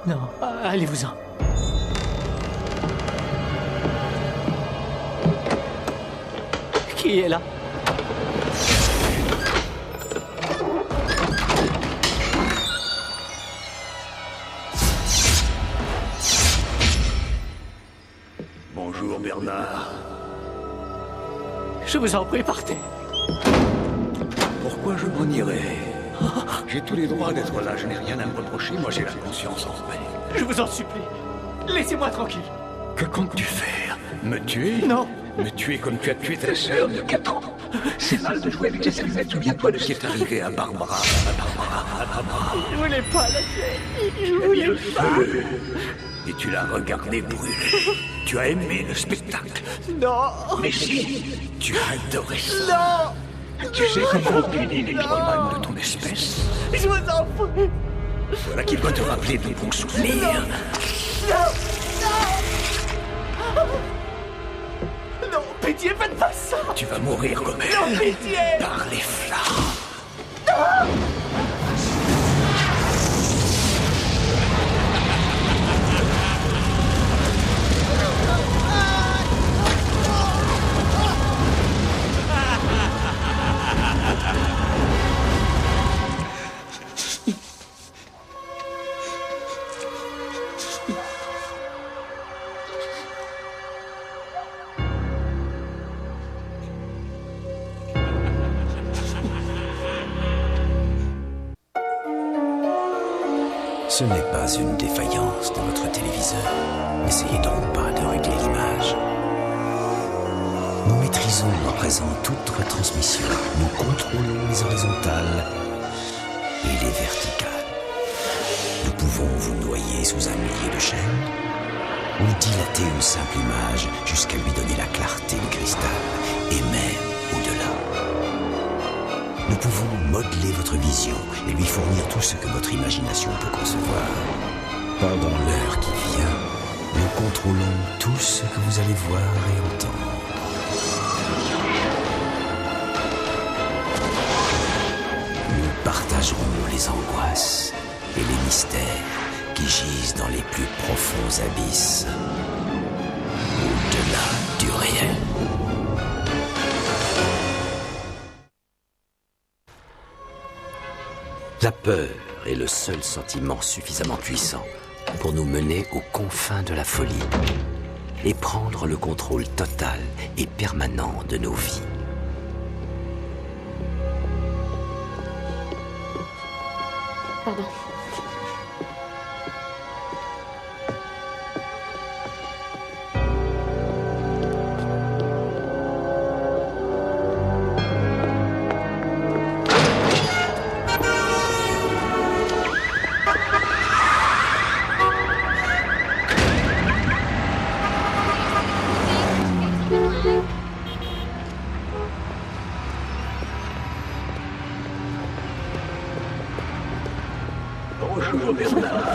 Non, allez-vous-en. Qui est là? Bonjour Bernard. Je vous en prie, partez. Pourquoi je m'en irais? J'ai tous les droits d'être là, je n'ai rien à me reprocher, moi j'ai la conscience en paix. Je vous en supplie. Laissez-moi tranquille. Que comptes-tu faire? Me tuer? Non. Me tuer comme tu as tué ta sœur de 4 ans. C'est mal de jouer avec les allumettes, souviens-toi de ce qui est arrivé à Barbara. Je voulais pas la tuer. Je voulais pas. Et tu l'as regardé brûler. Tu as aimé le spectacle. Non. Mais si, tu as adoré ça. Non. Tu sais comment on punit les trollman de ton espèce? Je vous en prie. Voilà qui doit te rappeler de bons souvenirs. Non, pitié, faites pas ça. Tu vas mourir comme elle. Non, pitié. Par les flammes. Ce n'est pas une défaillance de votre téléviseur. N'essayez donc pas de régler l'image. Nous maîtrisons à présent toute retransmission. Nous contrôlons les horizontales et les verticales. Nous pouvons vous noyer sous un millier de chaînes ou dilater une simple image jusqu'à lui donner la clarté du cristal et même au-delà. Nous pouvons modeler votre vision et lui fournir tout ce que votre imagination peut concevoir. Pendant l'heure qui vient, nous contrôlons tout ce que vous allez voir et entendre. Nous partagerons les angoisses et les mystères qui gisent dans les plus profonds abysses, au-delà du réel. La peur est le seul sentiment suffisamment puissant pour nous mener aux confins de la folie et prendre le contrôle total et permanent de nos vies. Pardon. Bonjour Bernard.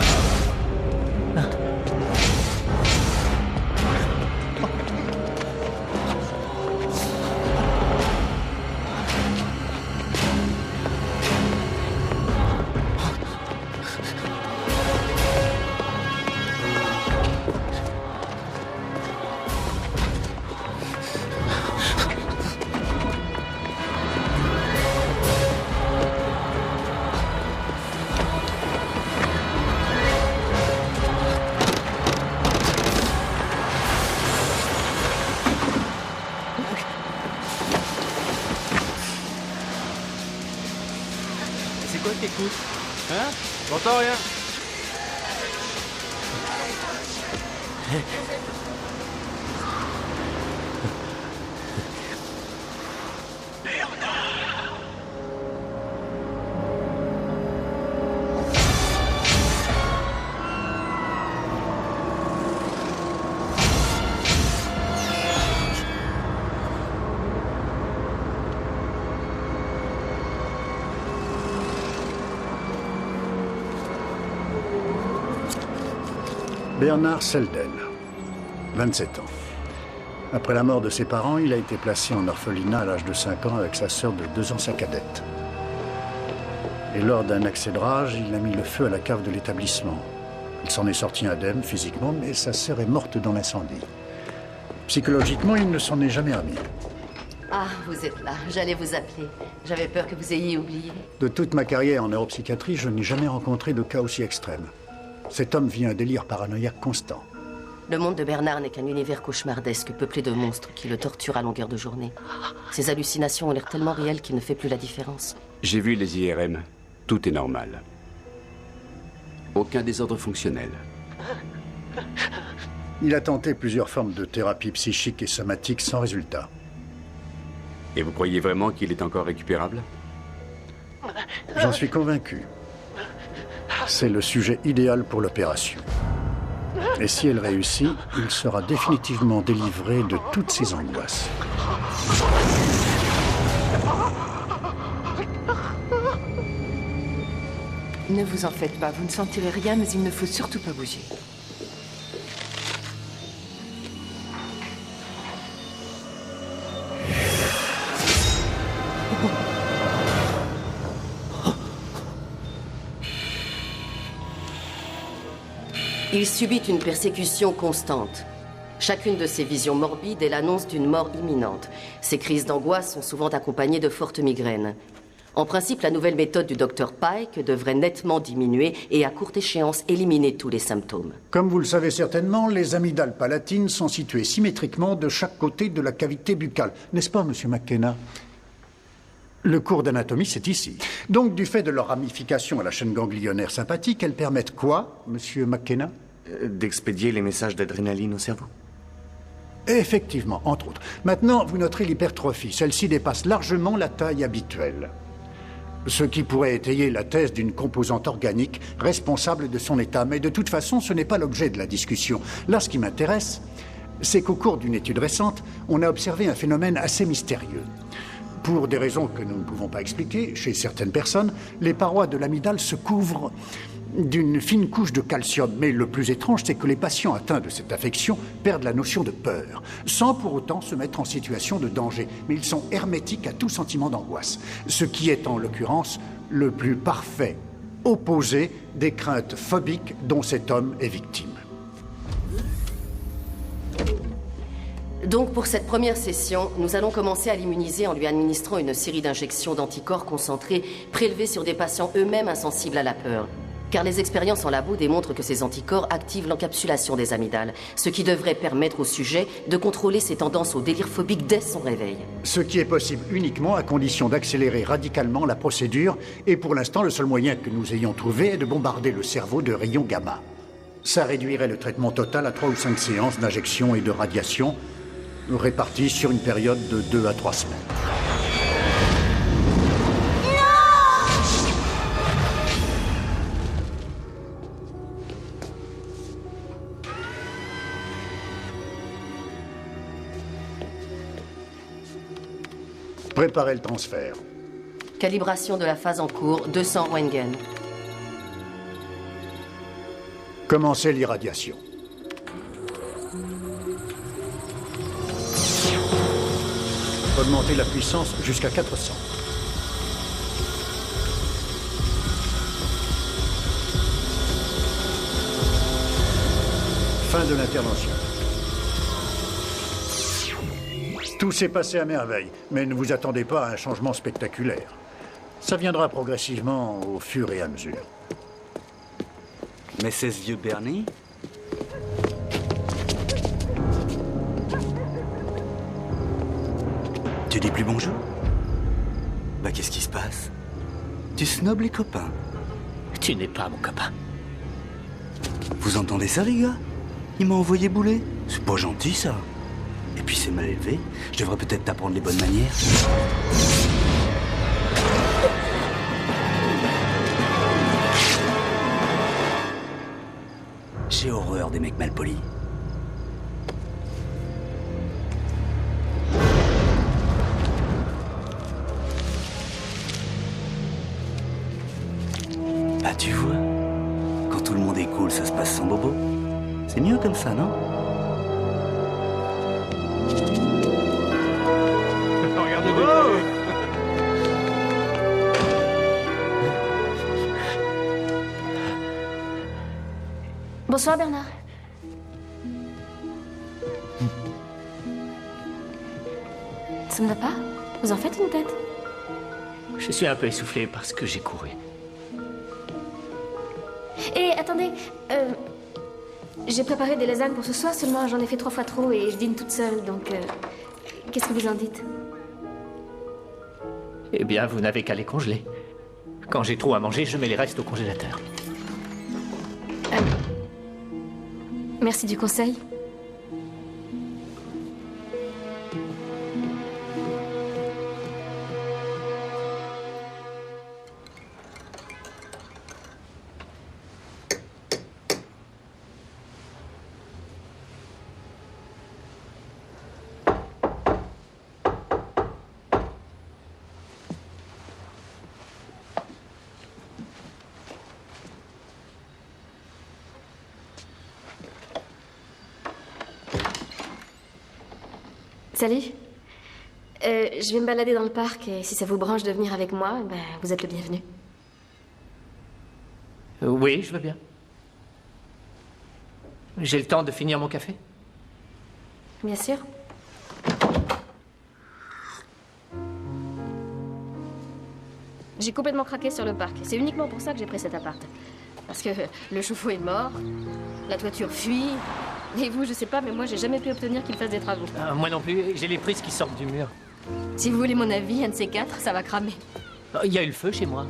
C'est quoi que t'écoutes? Hein? J'entends rien. Bernard Selden, 27 ans. Après la mort de ses parents, il a été placé en orphelinat à l'âge de 5 ans avec sa sœur de 2 ans, sa cadette. Et lors d'un accès de rage, il a mis le feu à la cave de l'établissement. Il s'en est sorti indemne physiquement, mais sa sœur est morte dans l'incendie. Psychologiquement, il ne s'en est jamais remis. Ah, vous êtes là. J'allais vous appeler. J'avais peur que vous ayez oublié. De toute ma carrière en neuropsychiatrie, je n'ai jamais rencontré de cas aussi extrême. Cet homme vit un délire paranoïaque constant. Le monde de Bernard n'est qu'un univers cauchemardesque peuplé de monstres qui le torturent à longueur de journée. Ses hallucinations ont l'air tellement réelles qu'il ne fait plus la différence. J'ai vu les IRM. Tout est normal. Aucun désordre fonctionnel. Il a tenté plusieurs formes de thérapie psychique et somatique sans résultat. Et vous croyez vraiment qu'il est encore récupérable? J'en suis convaincu. C'est le sujet idéal pour l'opération. Et si elle réussit, il sera définitivement délivré de toutes ses angoisses. Ne vous en faites pas, vous ne sentirez rien, mais il ne faut surtout pas bouger. Il subit une persécution constante. Chacune de ses visions morbides est l'annonce d'une mort imminente. Ses crises d'angoisse sont souvent accompagnées de fortes migraines. En principe, la nouvelle méthode du Dr Pike devrait nettement diminuer et à courte échéance éliminer tous les symptômes. Comme vous le savez certainement, les amygdales palatines sont situées symétriquement de chaque côté de la cavité buccale. N'est-ce pas, Monsieur McKenna? Le cours d'anatomie, c'est ici. Donc, du fait de leur ramification à la chaîne ganglionnaire sympathique, elles permettent quoi, Monsieur McKenna? D'expédier les messages d'adrénaline au cerveau. Effectivement, entre autres. Maintenant, vous noterez l'hypertrophie. Celle-ci dépasse largement la taille habituelle. Ce qui pourrait étayer la thèse d'une composante organique responsable de son état. Mais de toute façon, ce n'est pas l'objet de la discussion. Là, ce qui m'intéresse, c'est qu'au cours d'une étude récente, on a observé un phénomène assez mystérieux. Pour des raisons que nous ne pouvons pas expliquer, chez certaines personnes, les parois de l'amygdale se couvrent d'une fine couche de calcium. Mais le plus étrange, c'est que les patients atteints de cette affection perdent la notion de peur, sans pour autant se mettre en situation de danger. Mais ils sont hermétiques à tout sentiment d'angoisse, ce qui est en l'occurrence le plus parfait opposé des craintes phobiques dont cet homme est victime. Donc pour cette première session, nous allons commencer à l'immuniser en lui administrant une série d'injections d'anticorps concentrés prélevés sur des patients eux-mêmes insensibles à la peur. Car les expériences en labo démontrent que ces anticorps activent l'encapsulation des amygdales, ce qui devrait permettre au sujet de contrôler ses tendances au délire phobique dès son réveil. Ce qui est possible uniquement à condition d'accélérer radicalement la procédure, et pour l'instant, le seul moyen que nous ayons trouvé est de bombarder le cerveau de rayons gamma. Ça réduirait le traitement total à 3 ou 5 séances d'injection et de radiation, réparties sur une période de 2 à 3 semaines. Préparez le transfert. Calibration de la phase en cours, 200 Röntgen. Commencez l'irradiation. Augmentez la puissance jusqu'à 400. Fin de l'intervention. Tout s'est passé à merveille, mais ne vous attendez pas à un changement spectaculaire. Ça viendra progressivement au fur et à mesure. Mais c'est ce vieux Bernie? Tu dis plus bonjour? Bah qu'est-ce qui se passe? Tu snobs les copains. Tu n'es pas mon copain. Vous entendez ça, les gars? Il m'a envoyé bouler. C'est pas gentil, ça. Et puis c'est mal élevé. Je devrais peut-être t'apprendre les bonnes manières. J'ai horreur des mecs malpolis. Bah tu vois, quand tout le monde est cool, ça se passe sans bobo. C'est mieux comme ça, non? Regardez de côté. Bonsoir, Bernard. Ça ne va pas? Vous en faites une tête? Je suis un peu essoufflé parce que j'ai couru. Et attendez, j'ai préparé des lasagnes pour ce soir, seulement j'en ai fait 3 fois trop et je dîne toute seule, donc qu'est-ce que vous en dites? Eh bien, vous n'avez qu'à les congeler. Quand j'ai trop à manger, je mets les restes au congélateur. Merci du conseil. Salut. Je vais me balader dans le parc et si ça vous branche de venir avec moi, ben, vous êtes le bienvenu. Oui, je veux bien. J'ai le temps de finir mon café? Bien sûr. J'ai complètement craqué sur le parc. C'est uniquement pour ça que j'ai pris cet appart. Parce que le chauffe-eau est mort, la toiture fuit. Et vous, je sais pas, mais moi, j'ai jamais pu obtenir qu'il fasse des travaux. Moi non plus, j'ai les prises qui sortent du mur. Si vous voulez mon avis, un de ces 4, ça va cramer. Il y a eu le feu chez moi.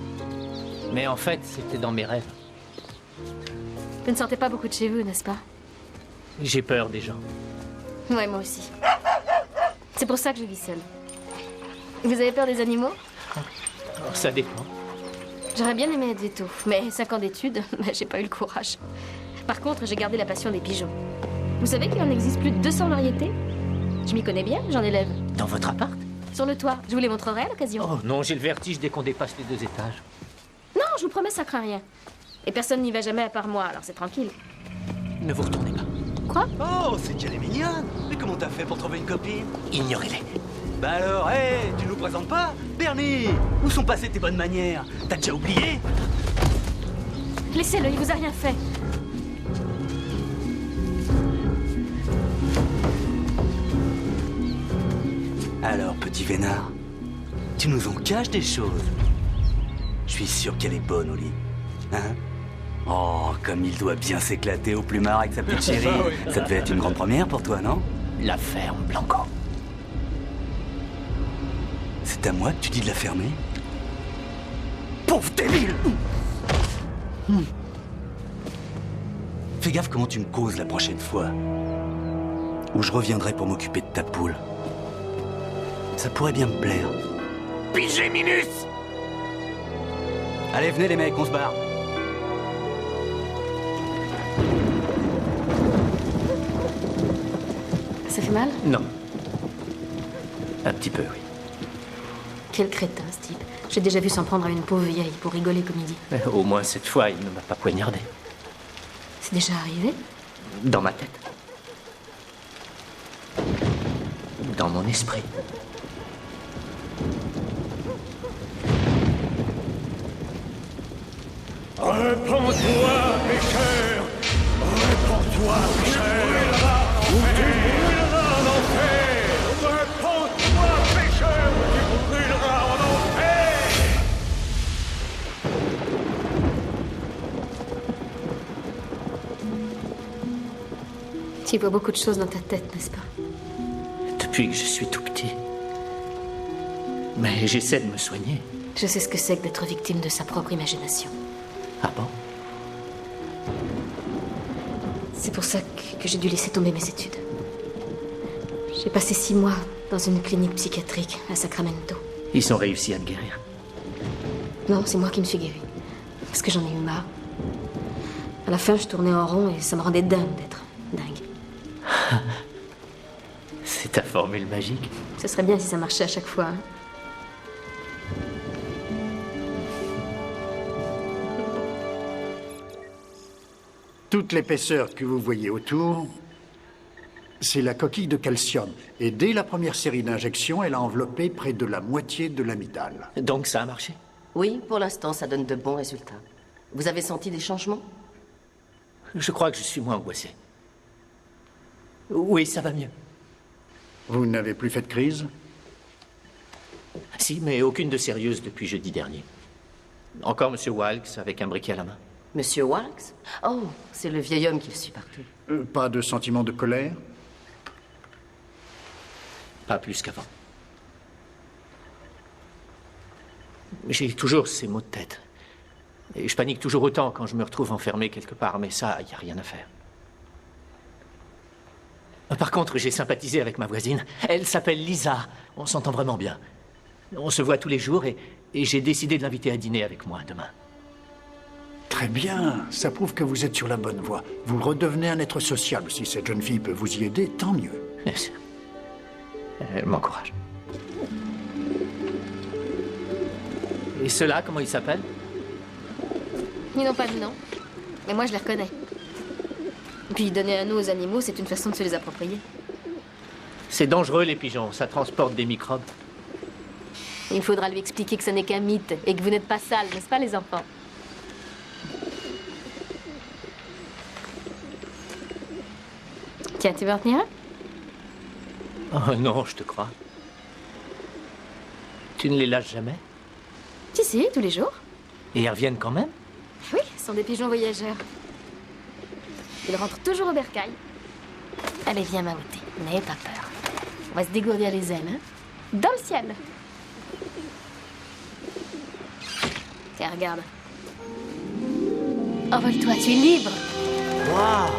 Mais en fait, c'était dans mes rêves. Vous ne sortez pas beaucoup de chez vous, n'est-ce pas? J'ai peur des gens. Ouais, moi aussi. C'est pour ça que je vis seule. Vous avez peur des animaux? Ça dépend. J'aurais bien aimé être veto, mais 5 ans d'études, j'ai pas eu le courage. Par contre, j'ai gardé la passion des pigeons. Vous savez qu'il en existe plus de 200 variétés? Je m'y connais bien, j'en élève. Dans votre appart? Sur le toit. Je vous les montrerai à l'occasion. Oh non, j'ai le vertige dès qu'on dépasse les 2 étages. Non, je vous promets, ça craint rien. Et personne n'y va jamais à part moi, alors c'est tranquille. Ne vous retournez pas. Quoi? Oh, c'est qu'elle est mignonne. Mais comment t'as fait pour trouver une copine? Ignorez-les. Bah alors, hé, tu nous présentes pas? Bernie, où sont passées tes bonnes manières? T'as déjà oublié? Laissez-le, il vous a rien fait. Alors, petit vénard, tu nous en caches des choses. Je suis sûr qu'elle est bonne au lit. Hein? Oh, comme il doit bien s'éclater au plumard avec sa petite chérie. Ça devait être une grande première pour toi, non? La ferme, Blanco. C'est à moi que tu dis de la fermer? Pauvre débile! Fais gaffe comment tu me causes la prochaine fois. Ou je reviendrai pour m'occuper de ta poule. Ça pourrait bien me plaire. Pigé Minus! Allez, venez les mecs, on se barre. Ça fait mal? Non. Un petit peu, oui. Quel crétin, ce type. J'ai déjà vu s'en prendre à une pauvre vieille pour rigoler comme il dit. Mais au moins, cette fois, il ne m'a pas poignardé. C'est déjà arrivé? Dans ma tête. Dans mon esprit. Répands-toi, pécheur! Répands-toi, pécheur! Ou tu brûleras en enfer! Répands-toi, pécheur! Ou tu brûleras en enfer! Tu vois beaucoup de choses dans ta tête, n'est-ce pas? Depuis que je suis tout petit. Mais j'essaie de me soigner. Je sais ce que c'est que d'être victime de sa propre imagination. Ah bon? C'est pour ça que j'ai dû laisser tomber mes études. J'ai passé 6 mois dans une clinique psychiatrique à Sacramento. Ils ont réussi à te guérir. Non, c'est moi qui me suis guérie. Parce que j'en ai eu marre. À la fin, je tournais en rond et ça me rendait dingue d'être dingue. C'est ta formule magique. Ce serait bien si ça marchait à chaque fois. Hein. Toute l'épaisseur que vous voyez autour, c'est la coquille de calcium. Et dès la première série d'injections, elle a enveloppé près de la moitié de l'amygdale. Donc ça a marché? Oui, pour l'instant, ça donne de bons résultats. Vous avez senti des changements? Je crois que je suis moins angoissé. Oui, ça va mieux. Vous n'avez plus fait de crise? Si, mais aucune de sérieuse depuis jeudi dernier. Encore Monsieur Walks avec un briquet à la main. Monsieur Walks? Oh, c'est le vieil homme qui le suit partout. Pas de sentiment de colère? Pas plus qu'avant. J'ai toujours ces maux de tête. Et je panique toujours autant quand je me retrouve enfermé quelque part, mais ça, il n'y a rien à faire. Par contre, j'ai sympathisé avec ma voisine. Elle s'appelle Lisa. On s'entend vraiment bien. On se voit tous les jours et j'ai décidé de l'inviter à dîner avec moi demain. Très bien, ça prouve que vous êtes sur la bonne voie. Vous redevenez un être sociable. Si cette jeune fille peut vous y aider, tant mieux. Merci. Elle m'encourage. Et ceux-là, comment ils s'appellent? Ils n'ont pas de nom. Mais moi, je les reconnais. Et puis, donner un nom aux animaux, c'est une façon de se les approprier. C'est dangereux, les pigeons. Ça transporte des microbes. Il faudra lui expliquer que ce n'est qu'un mythe et que vous n'êtes pas sales, n'est-ce pas, les enfants? Tiens, tu veux en tenir un? Oh non, je te crois. Tu ne les lâches jamais? Si, tous les jours. Et ils reviennent quand même? Oui, ce sont des pigeons voyageurs. Ils rentrent toujours au bercail. Allez, viens, Maouté. N'aie pas peur. On va se dégourdir les ailes, hein? Dans le ciel. Tiens, regarde. Envole-toi, tu es libre. Waouh!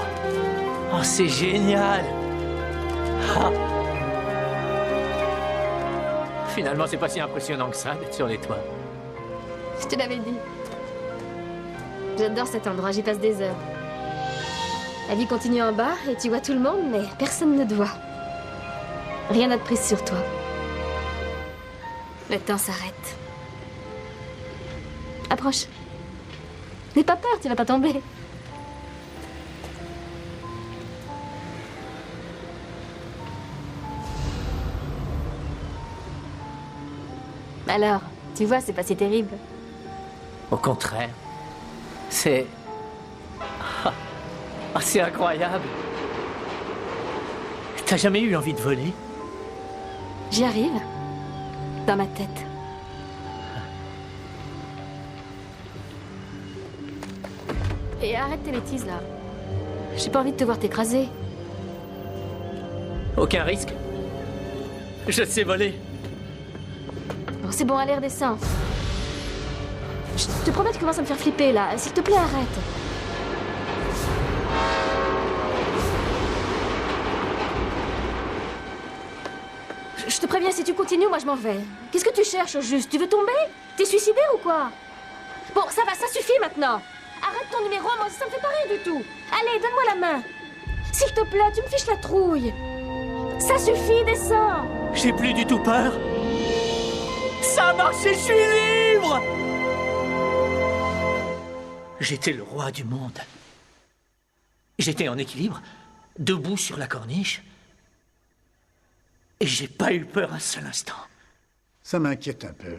Oh, c'est génial! Ah. Finalement, c'est pas si impressionnant que ça d'être sur les toits. Je te l'avais dit. J'adore cet endroit, j'y passe des heures. La vie continue en bas et tu vois tout le monde, mais personne ne te voit. Rien n'a de prise sur toi. Le temps s'arrête. Approche. N'aie pas peur, tu vas pas tomber. Alors, tu vois, c'est pas si terrible. Au contraire, c'est... Ah, c'est incroyable. T'as jamais eu envie de voler? J'y arrive. Dans ma tête. Et arrête tes bêtises, là. J'ai pas envie de te voir t'écraser. Aucun risque. Je sais voler. Bon, c'est bon, à l'air descend. Je te promets, tu commences à me faire flipper, là. S'il te plaît, arrête. Je te préviens, si tu continues, moi je m'en vais. Qu'est-ce que tu cherches au juste? Tu veux tomber? T'es suicidaire ou quoi? Bon, ça va, ça suffit maintenant. Arrête ton numéro, moi ça me fait pas rire du tout. Allez, donne-moi la main. S'il te plaît, tu me fiches la trouille. Ça suffit, descends. J'ai plus du tout peur. Ça a marché, je suis libre! J'étais le roi du monde. J'étais en équilibre, debout sur la corniche. Et j'ai pas eu peur un seul instant. Ça m'inquiète un peu.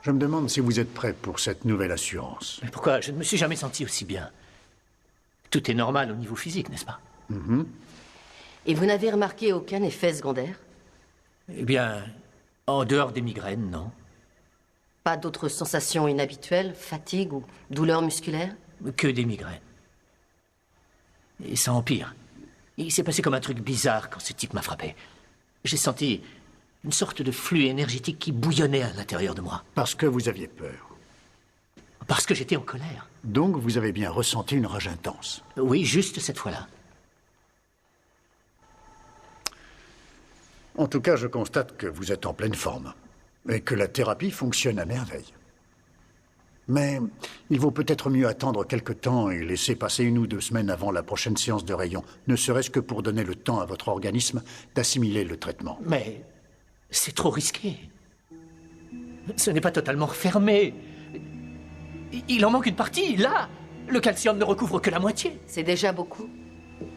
Je me demande si vous êtes prêt pour cette nouvelle assurance. Mais pourquoi? Je ne me suis jamais senti aussi bien. Tout est normal au niveau physique, n'est-ce pas? Et vous n'avez remarqué aucun effet secondaire? Eh bien, en dehors des migraines, non. Pas d'autres sensations inhabituelles, fatigue ou douleurs musculaires? Que des migraines. Et ça empire. Il s'est passé comme un truc bizarre quand ce type m'a frappé. J'ai senti une sorte de flux énergétique qui bouillonnait à l'intérieur de moi. Parce que vous aviez peur. Parce que j'étais en colère. Donc vous avez bien ressenti une rage intense. Oui, juste cette fois-là. En tout cas, je constate que vous êtes en pleine forme. Et que la thérapie fonctionne à merveille. Mais il vaut peut-être mieux attendre quelque temps et laisser passer 1 ou 2 semaines avant la prochaine séance de rayon, ne serait-ce que pour donner le temps à votre organisme d'assimiler le traitement. Mais c'est trop risqué. Ce n'est pas totalement refermé. Il en manque une partie, là. Le calcium ne recouvre que la moitié. C'est déjà beaucoup.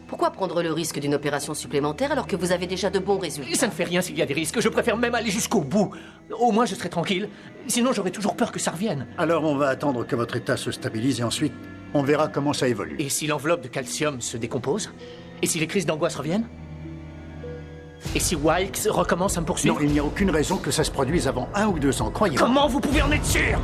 Pourquoi prendre le risque d'une opération supplémentaire alors que vous avez déjà de bons résultats? Ça ne fait rien s'il y a des risques. Je préfère même aller jusqu'au bout. Au moins, je serai tranquille. Sinon, j'aurai toujours peur que ça revienne. Alors, on va attendre que votre état se stabilise et ensuite, On verra comment ça évolue. Et si l'enveloppe de calcium se décompose? Et si les crises d'angoisse reviennent? Et si Wilkes recommence à me poursuivre? Non, il n'y a aucune raison que ça se produise avant 1 ou 2 ans, croyez-moi. Comment vous pouvez en être sûr?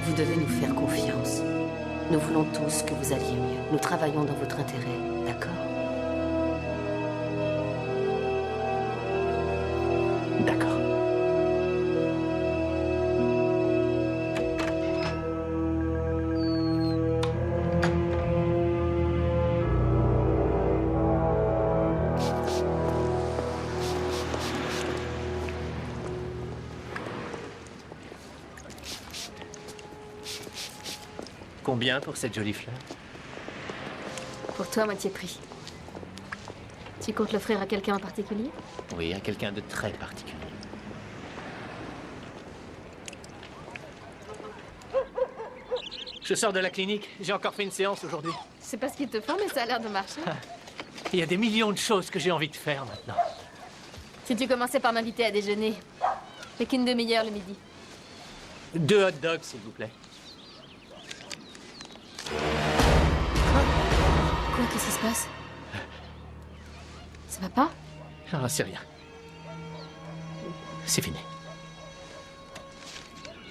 Vous devez nous faire confiance. Nous voulons tous que vous alliez mieux. Nous travaillons dans votre intérêt, d'accord? D'accord. Combien pour cette jolie fleur? Pour toi, moitié prix. Tu comptes l'offrir à quelqu'un en particulier? Oui, à quelqu'un de très particulier. Je sors de la clinique. J'ai encore fait une séance aujourd'hui. Je sais pas ce qu'ils te font, mais ça a l'air de marcher. Il y a des millions de choses que j'ai envie de faire maintenant. Si tu commençais par m'inviter à déjeuner, fais qu'une demi-heure le midi. 2 hot dogs, s'il vous plaît. Quoi, qu'est-ce qui se passe? Ça va pas? Ah, c'est rien. C'est fini.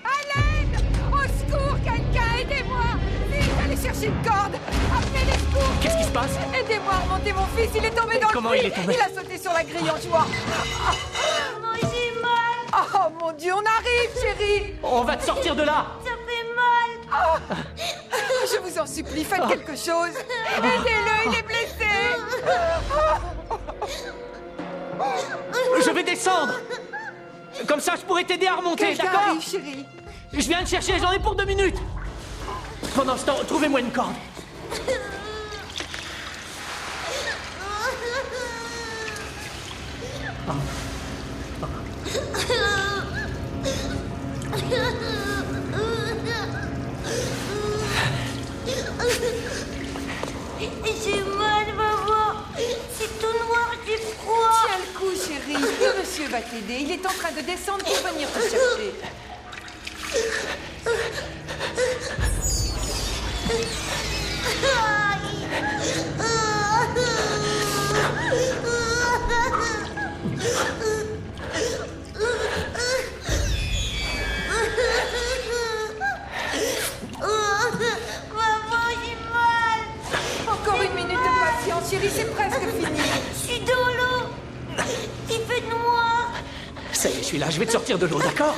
À l'aide! Au secours, quelqu'un, aidez-moi! Vite, allez chercher une corde! Appelez les secours! Qu'est-ce qui se passe? Aidez-moi à remonter mon fils, il est tombé dans Comment le il puits. est tombé? Il a sauté sur la grille en jouant. Maman, j'ai mal! Oh mon Dieu, on arrive, chérie! On va te sortir de là! Ça fait mal! Je vous en supplie, faites quelque chose! Aidez-le, il est blessé! Je vais descendre! Comme ça, je pourrais t'aider à remonter, Quelqu'un d'accord? arrive, chérie! Je viens de chercher, j'en ai pour 2 minutes! Pendant ce temps, trouvez-moi une corde. J'ai mal, maman. C'est tout noir, j'ai froid. Tiens le coup, chérie. Le monsieur va t'aider. Il est en train de descendre pour venir te chercher. Maman, j'ai mal. Encore 1 minute de patience, chérie, c'est presque fini. Je suis dans l'eau. Il fait noir. Ça y est, je suis là, je vais te sortir de l'eau, d'accord?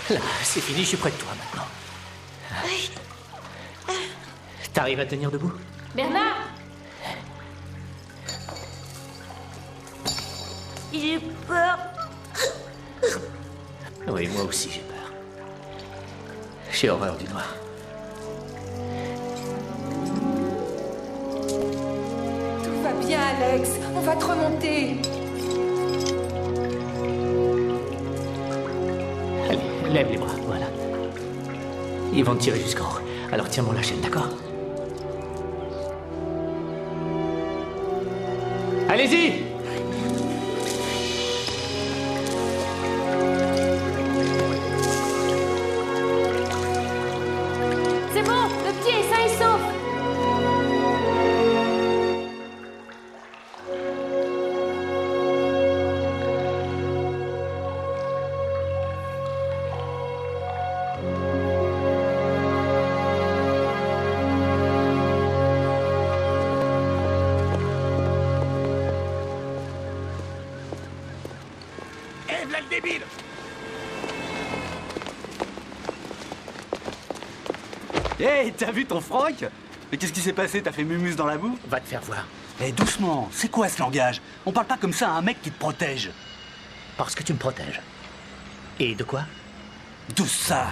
Là, c'est fini, je suis près de toi maintenant. T'arrives à tenir debout? Bernard! J'ai peur. Oui, moi aussi j'ai peur. J'ai horreur du noir. Tout va bien, Alex. On va te remonter. Allez, lève les bras, voilà. Ils vont te tirer jusqu'en haut. Alors tiens-moi la chaîne, d'accord? Allez-y! C'est bon, le petit est sain et sauf. Eh, v'là le débile! Hey, t'as vu ton froc? Mais qu'est-ce qui s'est passé? T'as fait mumus dans la boue? Va te faire voir. Eh, doucement, c'est quoi ce langage? On parle pas comme ça à un mec qui te protège. Parce que tu me protèges. Et de quoi? De ça!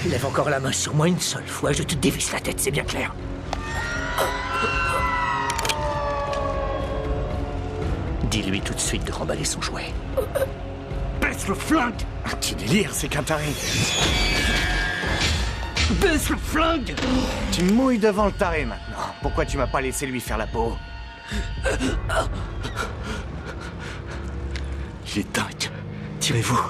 Lève encore la main sur moi une seule fois, je te dévisse la tête, c'est bien clair. Dis-lui tout de suite de remballer son jouet. Baisse le flingue! Tu délires, c'est qu'un taré. Baisse le flingue! Tu me mouilles devant le taré maintenant. Pourquoi tu m'as pas laissé lui faire la peau? Il est dingue. Tirez-vous.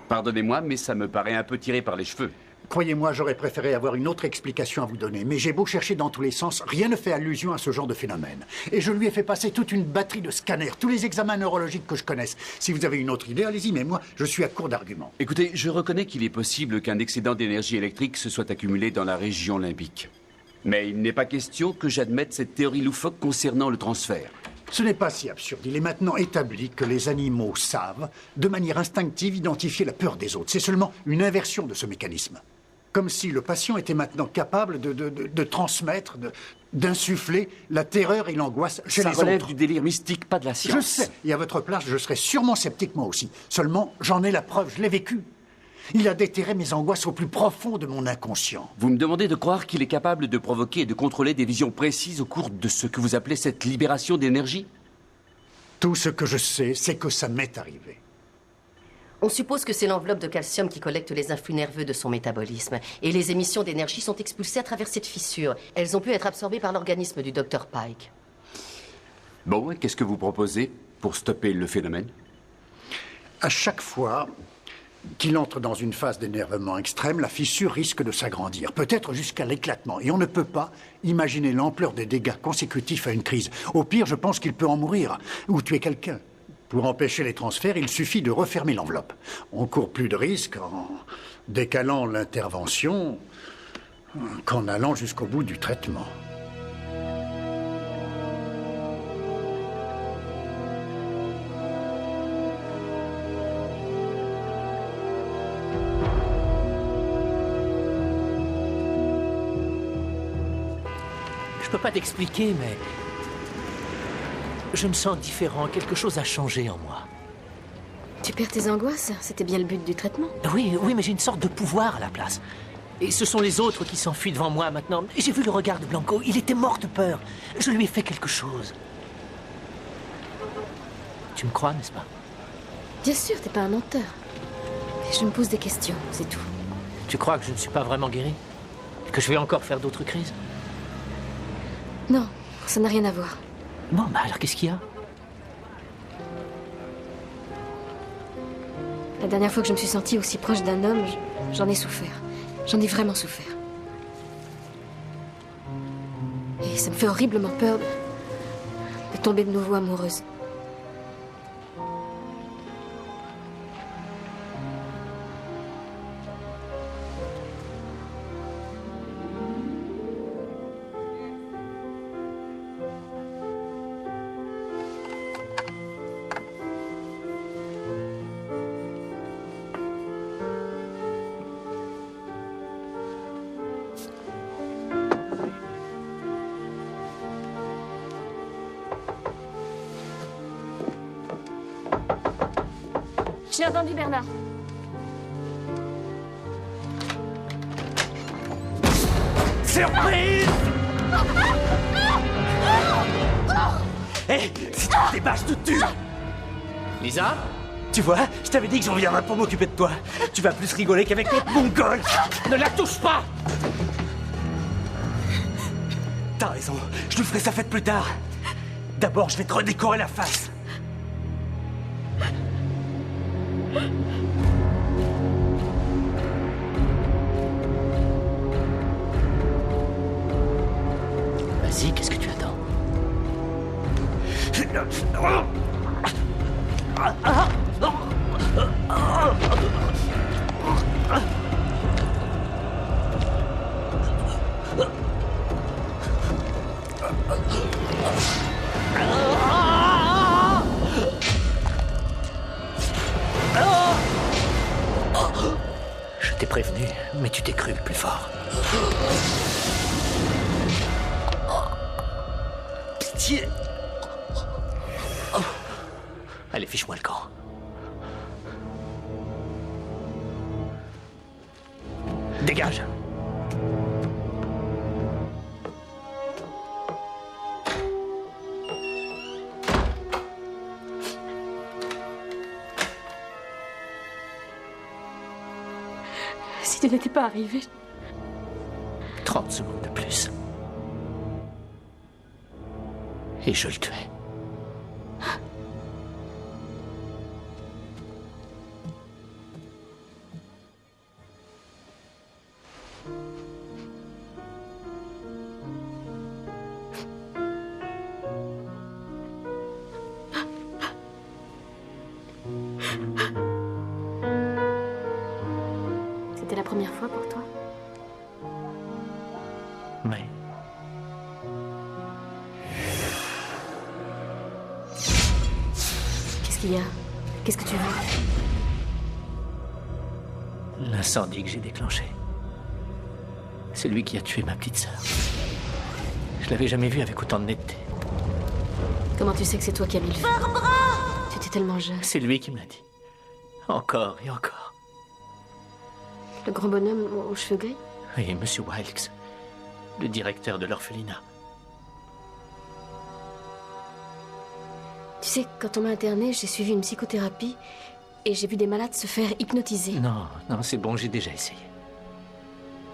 Pardonnez-moi, mais ça me paraît un peu tiré par les cheveux. Croyez-moi, j'aurais préféré avoir une autre explication à vous donner, mais j'ai beau chercher dans tous les sens, rien ne fait allusion à ce genre de phénomène. Et je lui ai fait passer toute une batterie de scanners, tous les examens neurologiques que je connaisse. Si vous avez une autre idée, allez-y, mais moi, je suis à court d'arguments. Écoutez, je reconnais qu'il est possible qu'un excédent d'énergie électrique se soit accumulé dans la région limbique. Mais il n'est pas question que j'admette cette théorie loufoque concernant le transfert. Ce n'est pas si absurde. Il est maintenant établi que les animaux savent, de manière instinctive, identifier la peur des autres. C'est seulement une inversion de ce mécanisme. Comme si le patient était maintenant capable de transmettre, d'insuffler la terreur et l'angoisse chez les autres. Ça relève du délire mystique, pas de la science. Je sais. Et à votre place, je serais sûrement sceptique moi aussi. Seulement, j'en ai la preuve, je l'ai vécu. Il a déterré mes angoisses au plus profond de mon inconscient. Vous me demandez de croire qu'il est capable de provoquer et de contrôler des visions précises au cours de ce que vous appelez cette libération d'énergie? Tout ce que je sais, c'est que ça m'est arrivé. On suppose que c'est l'enveloppe de calcium qui collecte les influx nerveux de son métabolisme. Et les émissions d'énergie sont expulsées à travers cette fissure. Elles ont pu être absorbées par l'organisme du Dr Pike. Bon, et qu'est-ce que vous proposez pour stopper le phénomène? À chaque fois qu'il entre dans une phase d'énervement extrême, la fissure risque de s'agrandir, peut-être jusqu'à l'éclatement. Et on ne peut pas imaginer l'ampleur des dégâts consécutifs à une crise. Au pire, je pense qu'il peut en mourir, ou tuer quelqu'un. Pour empêcher les transferts, il suffit de refermer l'enveloppe. On court plus de risques en décalant l'intervention qu'en allant jusqu'au bout du traitement. Je peux pas t'expliquer, mais je me sens différent. Quelque chose a changé en moi. Tu perds tes angoisses? C'était bien le but du traitement. Oui, mais j'ai une sorte de pouvoir à la place. Et ce sont les autres qui s'enfuient devant moi maintenant. J'ai vu le regard de Blanco. Il était mort de peur. Je lui ai fait quelque chose. Tu me crois, n'est-ce pas? Bien sûr, t'es pas un menteur. Mais je me pose des questions, c'est tout. Tu crois que je ne suis pas vraiment guéri? Que je vais encore faire d'autres crises? Non, ça n'a rien à voir. Bon, bah alors qu'est-ce qu'il y a? La dernière fois que je me suis sentie aussi proche d'un homme, j'en ai souffert. J'en ai vraiment souffert. Et ça me fait horriblement peur de tomber de nouveau amoureuse. J'ai entendu Bernard. Surprise! Hé, si tu te débâches, je te tue! Lisa? Tu vois, je t'avais dit que j'en viendrais pour m'occuper de toi. Tu vas plus rigoler qu'avec l'autre mongol. Ne la touche pas! T'as raison, je lui ferai sa fête plus tard. D'abord, je vais te redécorer la face. Vas-y, qu'est-ce que tu attends? Je t'ai prévenu, mais tu t'es cru le plus fort. pitié. Allez, fiche-moi le camp. Dégage. Si tu n'étais pas arrivé... 30 secondes de plus. Et je le tuais. C'était la première fois pour toi? Oui. Qu'est-ce qu'il y a? Qu'est-ce que tu veux? L'incendie que j'ai déclenché. C'est lui qui a tué ma petite sœur. Je l'avais jamais vu avec autant de netteté. Comment tu sais que c'est toi qui as mis le feu? Barbara! Tu étais tellement jeune. C'est lui qui me l'a dit. Encore et encore. Le grand bonhomme aux cheveux gris? Oui, Monsieur Wilkes, le directeur de l'orphelinat. Tu sais, quand on m'a internée, j'ai suivi une psychothérapie et j'ai vu des malades se faire hypnotiser. Non, non, c'est bon, j'ai déjà essayé.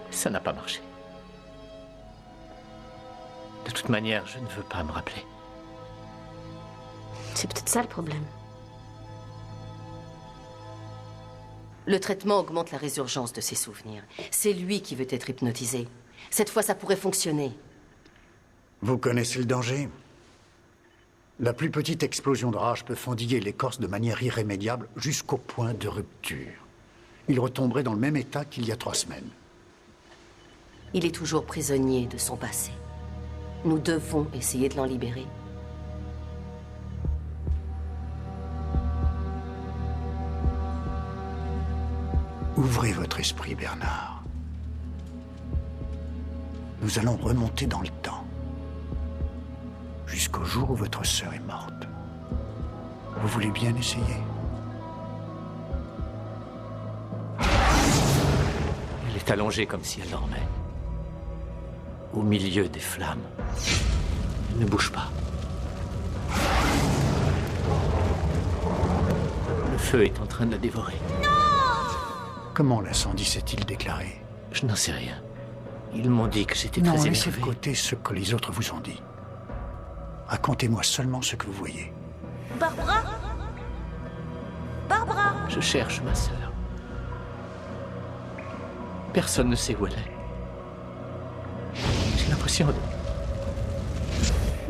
Ça n'a pas marché. De toute manière, je ne veux pas me rappeler. C'est peut-être ça le problème. Le traitement augmente la résurgence de ses souvenirs. C'est lui qui veut être hypnotisé. Cette fois, ça pourrait fonctionner. Vous connaissez le danger? La plus petite explosion de rage peut fendiller l'écorce de manière irrémédiable jusqu'au point de rupture. Il retomberait dans le même état qu'il y a 3 semaines. Il est toujours prisonnier de son passé. Nous devons essayer de l'en libérer. Ouvrez votre esprit, Bernard. Nous allons remonter dans le temps. Jusqu'au jour où votre sœur est morte. Vous voulez bien essayer? Elle est allongée comme si elle dormait. Au milieu des flammes. Elle ne bouge pas. Le feu est en train de la dévorer. Comment l'incendie s'est-il déclaré? Je n'en sais rien. Ils m'ont dit que j'étais très Non, laissez de énervé. côté ce que les autres vous ont dit. Racontez-moi seulement ce que vous voyez. Barbara? Barbara? Je cherche ma sœur. Personne ne sait où elle est. J'ai l'impression de...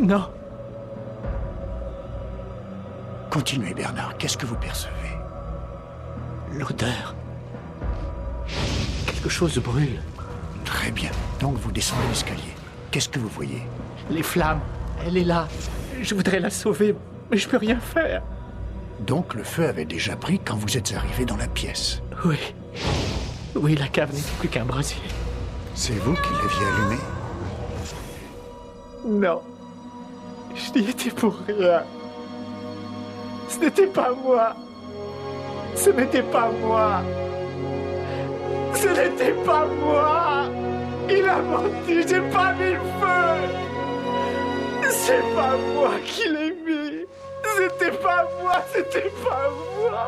Non. Continuez, Bernard. Qu'est-ce que vous percevez? L'odeur. Quelque chose brûle. Très bien. Donc vous descendez l'escalier. Qu'est-ce que vous voyez? Les flammes. Elle est là. Je voudrais la sauver, mais je peux rien faire. Donc le feu avait déjà pris quand vous êtes arrivé dans la pièce. Oui. Oui, la cave n'était plus qu'un brasier. C'est vous qui l'aviez allumé? Non. Je n'y étais pour rien. Ce n'était pas moi. Ce n'était pas moi. Ce n'était pas moi. Il a menti, j'ai pas mis le feu. C'est pas moi qui l'ai mis. C'était pas moi, c'était pas moi.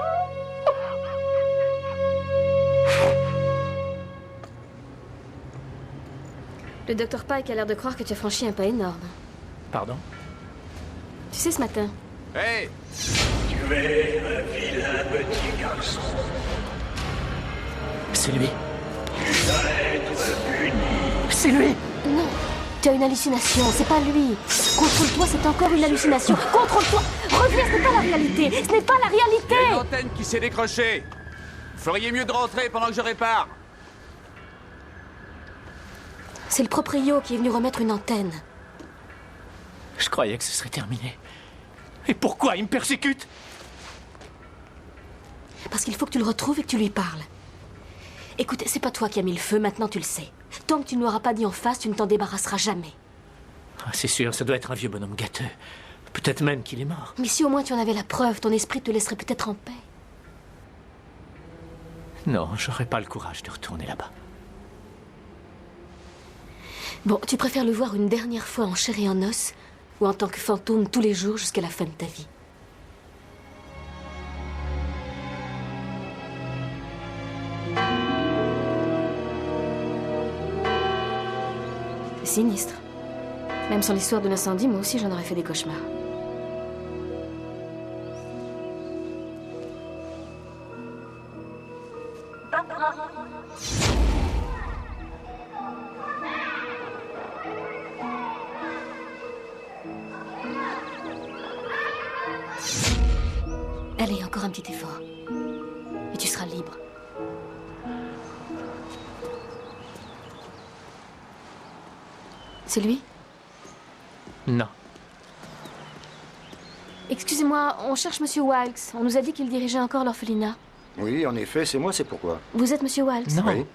Le docteur Pike a l'air de croire que tu as franchi un pas énorme. Pardon? Tu sais, ce matin... Hey! Tu es un vilain petit garçon. C'est lui. Tu vas être puni. C'est lui. Non, tu as une hallucination, c'est pas lui. Contrôle-toi, c'est encore une hallucination. Contrôle-toi. Reviens, ce n'est pas la réalité. Ce n'est pas la Il y a une réalité. antenne qui s'est décrochée. Feriez mieux de rentrer pendant que je répare. C'est le proprio qui est venu remettre une antenne. Je croyais que ce serait terminé. Et pourquoi il me persécute? Parce qu'il faut que tu le retrouves et que tu lui parles. Écoute, c'est pas toi qui as mis le feu, maintenant tu le sais. Tant que tu ne l'auras pas dit en face, tu ne t'en débarrasseras jamais. Ah, c'est sûr, ça doit être un vieux bonhomme gâteux. Peut-être même qu'il est mort. Mais si au moins tu en avais la preuve, ton esprit te laisserait peut-être en paix. Non, j'aurais pas le courage de retourner là-bas. Bon, tu préfères le voir une dernière fois en chair et en os, ou en tant que fantôme tous les jours jusqu'à la fin de ta vie? C'est sinistre. Même sans l'histoire de l'incendie, moi aussi j'en aurais fait des cauchemars. Allez, encore un petit effort. Et tu seras libre. C'est lui? Non. Excusez-moi, on cherche Monsieur Wilkes. On nous a dit qu'il dirigeait encore l'orphelinat. Oui, en effet, c'est moi, c'est pourquoi. Vous êtes Monsieur Wilkes? Non. Oui.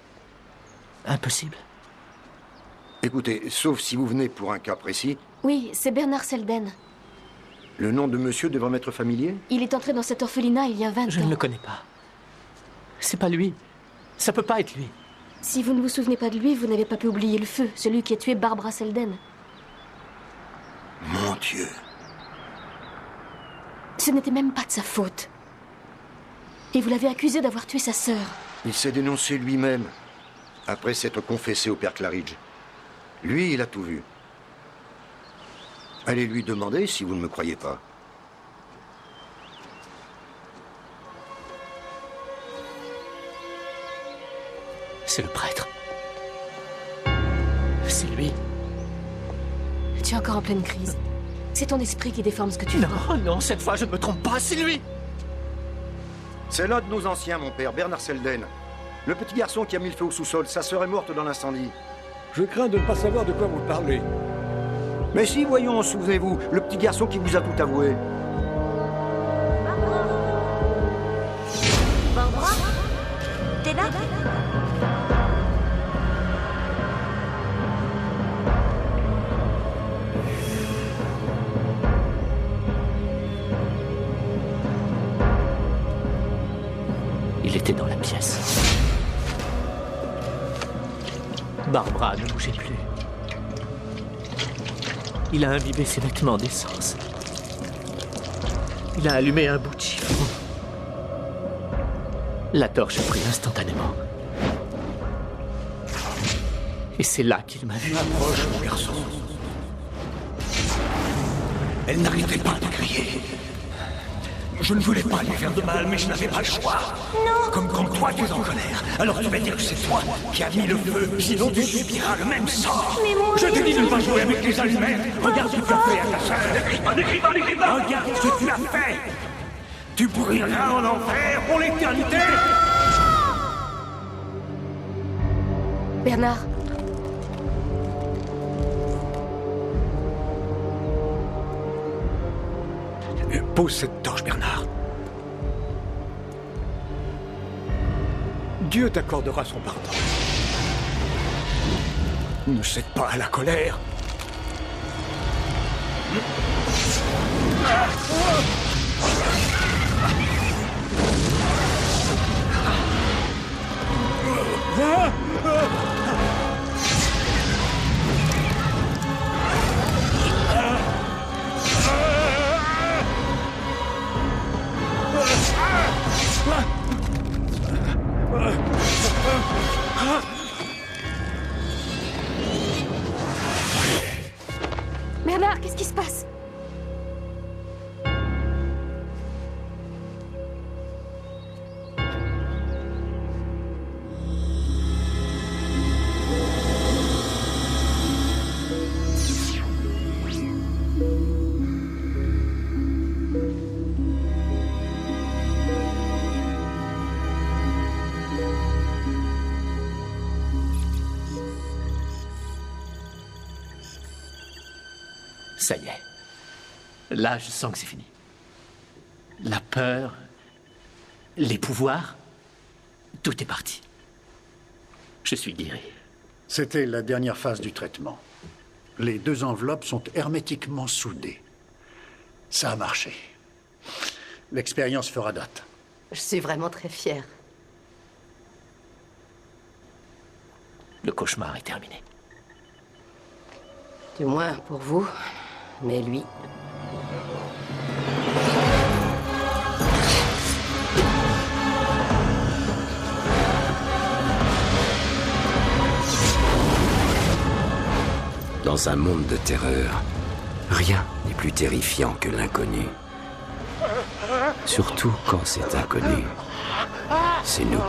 Impossible. Écoutez, sauf si vous venez pour un cas précis, Oui, c'est Bernard Selden. le nom de monsieur devrait m'être familier. Il est entré dans cet orphelinat il y a 20 Je ans. ne le connais pas. C'est pas lui. Ça peut pas être lui. Si vous ne vous souvenez pas de lui, vous n'avez pas pu oublier le feu, celui qui a tué Barbara Selden. Mon Dieu. Ce n'était même pas de sa faute. Et vous l'avez accusé d'avoir tué sa sœur. Il s'est dénoncé lui-même, après s'être confessé au père Claridge. Lui, il a tout vu. Allez lui demander si vous ne me croyez pas. C'est le prêtre. C'est lui. Tu es encore en pleine crise. C'est ton esprit qui déforme ce que tu Non, vois. non, cette fois je ne me trompe pas, c'est lui. C'est l'un de nos anciens, mon père, Bernard Selden. Le petit garçon qui a mis le feu au sous-sol. Sa sœur est morte dans l'incendie. Je crains de ne pas savoir de quoi vous parlez. Mais si, voyons, souvenez-vous, le petit garçon qui vous a tout avoué. Barbara? T'es là? Il était dans la pièce. Barbara ne bougeait plus. Il a imbibé ses vêtements d'essence. Il a allumé un bout de chiffon. La torche a pris instantanément. Et c'est là qu'il m'a vu. Approche, mon garçon. Elle n'arrêtait pas de crier. Je ne voulais pas lui faire de mal, mais je n'avais pas le choix. Non. Comme quand toi tu es en colère, alors tu vas dire que c'est toi qui as mis le feu, sinon tu subiras le même sort. Mais moi... Je te dis de ne pas jouer avec les allumettes. Regarde ce que tu as fait à ta sœur. N'écris pas. Regarde ce que tu as fait. Tu brûleras en enfer pour l'éternité. Bernard, Pose cette torche, Bernard. Dieu t'accordera son pardon. Ne cède pas à la colère. Bernard, qu'est-ce qui se passe? Ça y est. Là, je sens que c'est fini. La peur, les pouvoirs, tout est parti. Je suis guéri. C'était la dernière phase du traitement. Les 2 enveloppes sont hermétiquement soudées. Ça a marché. L'expérience fera date. Je suis vraiment très fière. Le cauchemar est terminé. Du moins pour vous, mais lui... Dans un monde de terreur, rien n'est plus terrifiant que l'inconnu. Surtout quand cet inconnu, c'est nous.